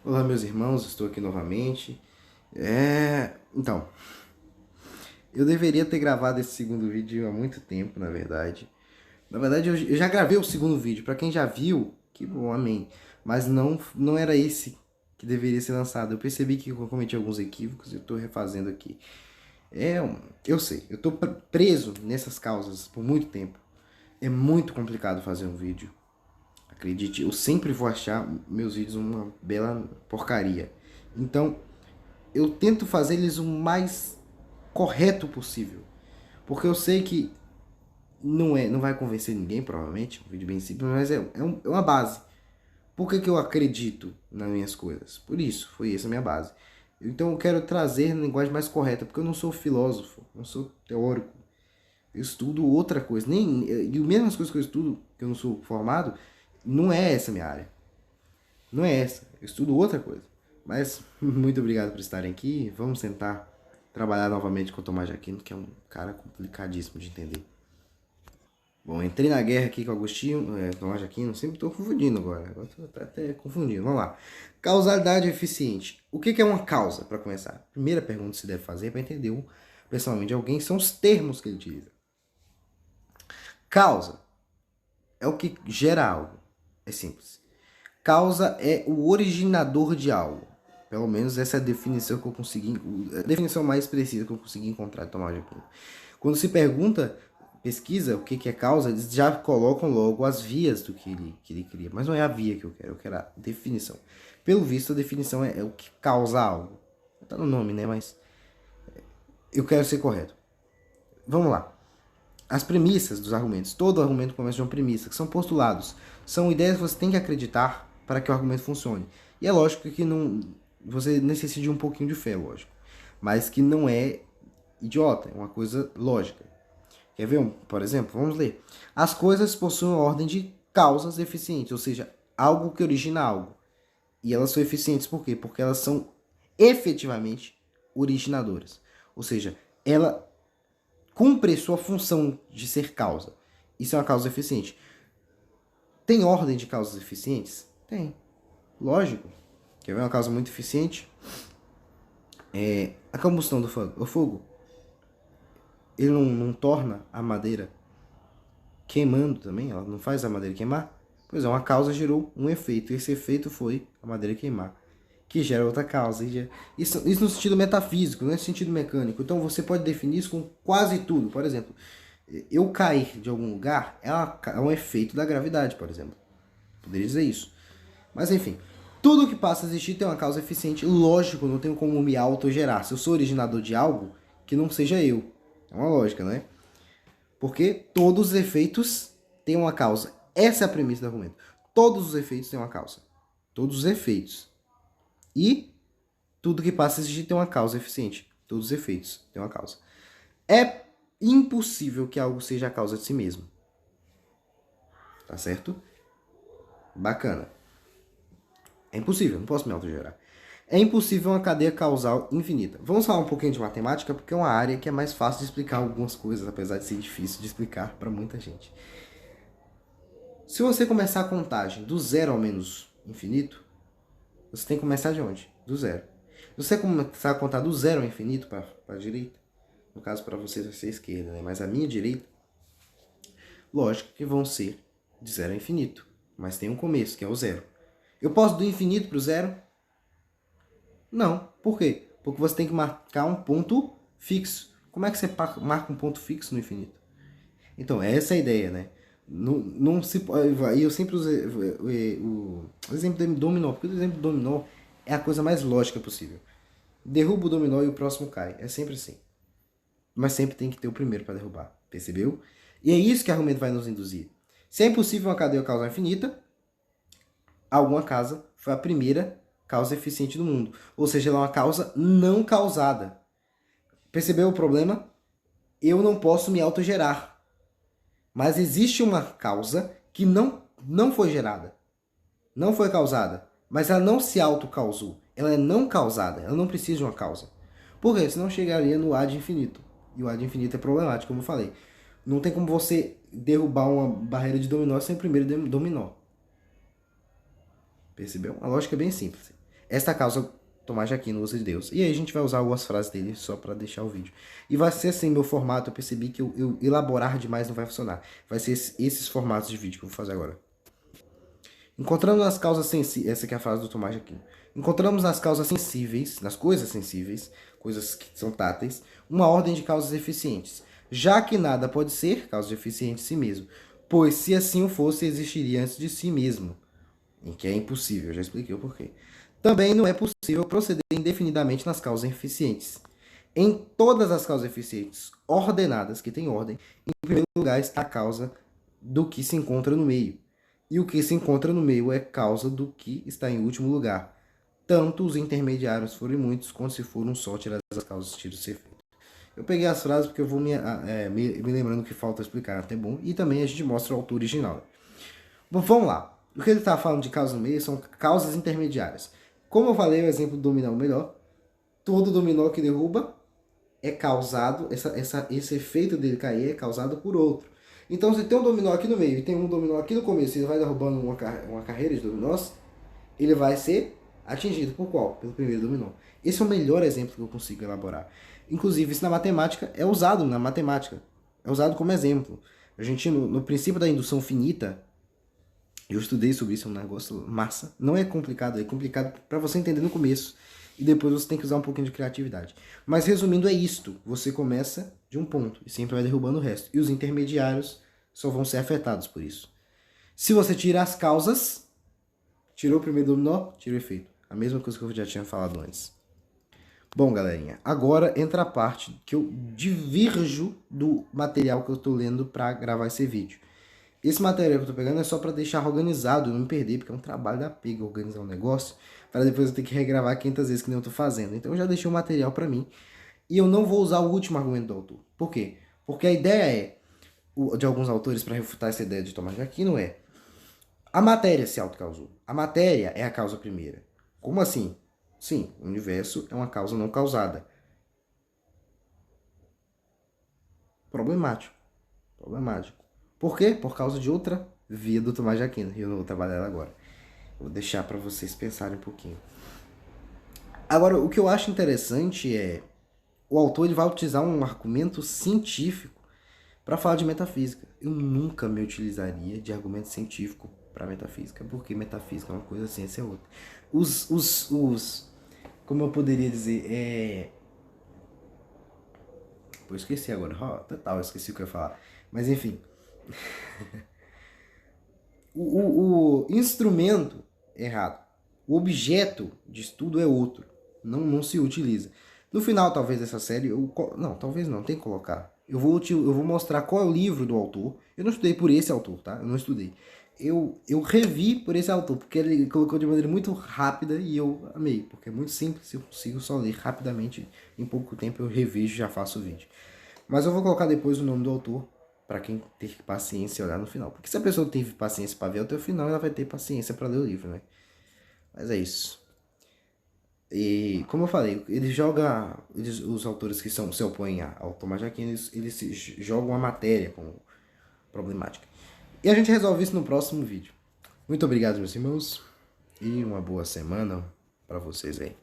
Olá, meus irmãos, estou aqui novamente. Então, eu deveria ter gravado esse segundo vídeo há muito tempo, na verdade. Na verdade, eu já gravei o segundo vídeo. Para quem já viu, que bom, amém. Mas não era esse que deveria ser lançado. Eu percebi que eu cometi alguns equívocos e eu estou refazendo aqui. Eu sei, eu estou preso nessas causas por muito tempo. É muito complicado fazer um vídeo. Acredite, eu sempre vou achar meus vídeos uma bela porcaria. Então, eu tento fazer eles o mais correto possível. Porque eu sei que não vai convencer ninguém, provavelmente. Um vídeo bem simples, mas é uma base. Por que eu acredito nas minhas coisas? Por isso, foi essa a minha base. Então eu quero trazer a linguagem mais correta, porque eu não sou filósofo, não sou teórico. Eu estudo outra coisa. E as mesmas coisas que eu estudo, que eu não sou formado, não é essa a minha área. Não é essa. Eu estudo outra coisa. Mas muito obrigado por estarem aqui. Vamos tentar trabalhar novamente com o Tomás de Aquino, que é um cara complicadíssimo de entender. Bom, entrei na guerra aqui com o Agostinho, Tomás de Aquino, sempre estou confundindo agora. Agora estou até confundindo. Vamos lá. Causalidade eficiente. O que é uma causa, para começar? A primeira pergunta que se deve fazer para entender pessoalmente de alguém são os termos que ele utiliza. Causa é o que gera algo. É simples. Causa é o originador de algo. Pelo menos essa é a definição que eu consegui, a definição mais precisa que eu consegui encontrar de Tomás de Aquino. Quando se pergunta, pesquisa o que é causa, eles já colocam logo as vias do que ele cria. Mas não é a via que eu quero a definição. Pelo visto, a definição é o que causa algo. Tá no nome, né? Mas eu quero ser correto. Vamos lá. As premissas dos argumentos. Todo argumento começa de uma premissa, que são postulados. São ideias que você tem que acreditar para que o argumento funcione. E é lógico que não, você necessita de um pouquinho de fé, lógico. Mas que não é idiota, é uma coisa lógica. Quer ver por exemplo? Vamos ler. As coisas possuem uma ordem de causas eficientes, ou seja, algo que origina algo. E elas são eficientes por quê? Porque elas são efetivamente originadoras. Ou seja, ela cumpre sua função de ser causa. Isso é uma causa eficiente. Tem ordem de causas eficientes? Tem. Lógico. Quer ver uma causa muito eficiente? A combustão do fogo. O fogo, ele não torna a madeira queimando também? Ela não faz a madeira queimar? Pois é, uma causa gerou um efeito. E esse efeito foi a madeira queimar. Que gera outra causa. Isso no sentido metafísico, não é no sentido mecânico. Então você pode definir isso com quase tudo. Por exemplo, eu cair de algum lugar é um efeito da gravidade, por exemplo. Poderia dizer isso. Mas enfim, tudo que passa a existir tem uma causa eficiente. Lógico, não tenho como me autogerar. Se eu sou originador de algo, que não seja eu. É uma lógica, né? Porque todos os efeitos têm uma causa. Essa é a premissa do argumento. Todos os efeitos têm uma causa. Todos os efeitos. E tudo que passa a existir tem uma causa eficiente. Todos os efeitos têm uma causa. É impossível que algo seja a causa de si mesmo. Tá certo? Bacana. É impossível, não posso me autogerar. É impossível uma cadeia causal infinita. Vamos falar um pouquinho de matemática, porque é uma área que é mais fácil de explicar algumas coisas, apesar de ser difícil de explicar para muita gente. Se você começar a contagem do zero ao menos infinito, você tem que começar de onde? Do zero. Se você começar a contar do zero ao infinito para a direita, no caso para vocês vai ser a esquerda, né? Mas a minha direita, lógico que vão ser de zero a infinito. Mas tem um começo, que é o zero. Eu posso do infinito para o zero? Não. Por quê? Porque você tem que marcar um ponto fixo. Como é que você marca um ponto fixo no infinito? Então, essa é a ideia, né? Não se, eu sempre usei o exemplo do dominó, porque o exemplo do dominó é a coisa mais lógica possível. Derruba o dominó e o próximo cai. É sempre assim. Mas sempre tem que ter o primeiro para derrubar. Percebeu? E é isso que o argumento vai nos induzir. Se é impossível uma cadeia causal infinita, alguma causa foi a primeira causa eficiente do mundo. Ou seja, ela é uma causa não causada. Percebeu o problema? Eu não posso me autogerar. Mas existe uma causa que não foi gerada. Não foi causada. Mas ela não se autocausou. Ela é não causada. Ela não precisa de uma causa. Por quê? Senão chegaria no ad infinito. E o ad infinito é problemático, como eu falei. Não tem como você derrubar uma barreira de dominó sem o primeiro dominó. Percebeu? A lógica é bem simples. esta causa Tomás de Aquino usa de Deus. E aí a gente vai usar algumas frases dele só para deixar o vídeo. E vai ser assim meu formato. Eu percebi que eu elaborar demais não vai funcionar. Vai ser esses formatos de vídeo que eu vou fazer agora. Encontramos nas causas sensíveis, essa aqui é a frase do Tomás de Aquino. Encontramos nas causas sensíveis, nas coisas sensíveis, coisas que são táteis, uma ordem de causas eficientes, já que nada pode ser causa eficiente em si mesmo, pois se assim o fosse, existiria antes de si mesmo, em que é impossível, eu já expliquei o porquê. Também não é possível proceder indefinidamente nas causas eficientes. Em todas as causas eficientes ordenadas, que têm ordem, em primeiro lugar está a causa do que se encontra no meio. E o que se encontra no meio é causa do que está em último lugar. Tanto os intermediários forem muitos, quanto se for um só, tirar as causas, tira o ser feito. Eu peguei as frases porque eu vou me lembrando que falta explicar, até bom. E também a gente mostra o autor original. Bom, vamos lá. O que ele está falando de causa no meio são causas intermediárias. Como eu falei, o exemplo do dominó melhor, todo dominó que derruba é causado, esse efeito dele cair é causado por outro. Então, se tem um dominó aqui no meio e tem um dominó aqui no começo e ele vai derrubando uma carreira de dominós, ele vai ser atingido por qual? Pelo primeiro dominó. Esse é o melhor exemplo que eu consigo elaborar. Inclusive, isso na matemática é usado na matemática. É usado como exemplo. A gente, no princípio da indução finita, eu estudei sobre isso, é um negócio massa. Não é complicado, é complicado para você entender no começo. E depois você tem que usar um pouquinho de criatividade. Mas resumindo, é isto. Você começa de um ponto e sempre vai derrubando o resto. E os intermediários só vão ser afetados por isso. Se você tira as causas, tirou o primeiro dominó, tira o efeito. A mesma coisa que eu já tinha falado antes. Bom, galerinha, agora entra a parte que eu divirjo do material que eu estou lendo para gravar esse vídeo. Esse material que eu tô pegando é só para deixar organizado, não me perder, porque é um trabalho da pega organizar um negócio, para depois eu ter que regravar 500 vezes que nem eu tô fazendo. Então eu já deixei o material para mim. E eu não vou usar o último argumento do autor. Por quê? Porque a ideia de alguns autores para refutar essa ideia de Tomás de Aquino é: a matéria se autocausou. A matéria é a causa primeira. Como assim? Sim, o universo é uma causa não causada. Problemático. Problemático. Por quê? Por causa de outra via do Tomás de Aquino. E eu não vou trabalhar ela agora. Vou deixar para vocês pensarem um pouquinho. Agora, o que eu acho interessante é o autor ele vai utilizar um argumento científico para falar de metafísica. Eu nunca me utilizaria de argumento científico para metafísica, porque metafísica é uma coisa, ciência é outra. Como eu poderia dizer, Pô, esqueci agora. Total, esqueci o que eu ia falar. Mas enfim. o instrumento é errado. O objeto de estudo é outro. Não se utiliza. No final, talvez, dessa série, não, talvez não, tem que colocar. Eu vou mostrar qual é o livro do autor. Eu não estudei por esse autor, tá? Eu não estudei. Eu revi por esse autor, porque ele colocou de maneira muito rápida e eu amei, porque é muito simples, eu consigo só ler rapidamente, em pouco tempo eu revejo e já faço o vídeo. Mas eu vou colocar depois o nome do autor, para quem ter paciência olhar no final. Porque se a pessoa teve paciência para ver até o final, ela vai ter paciência para ler o livro, né? Mas é isso. E, como eu falei, os autores que se opõem ao Tomás de Aquino, eles jogam a matéria como problemática. E a gente resolve isso no próximo vídeo. Muito obrigado, meus irmãos, e uma boa semana para vocês aí.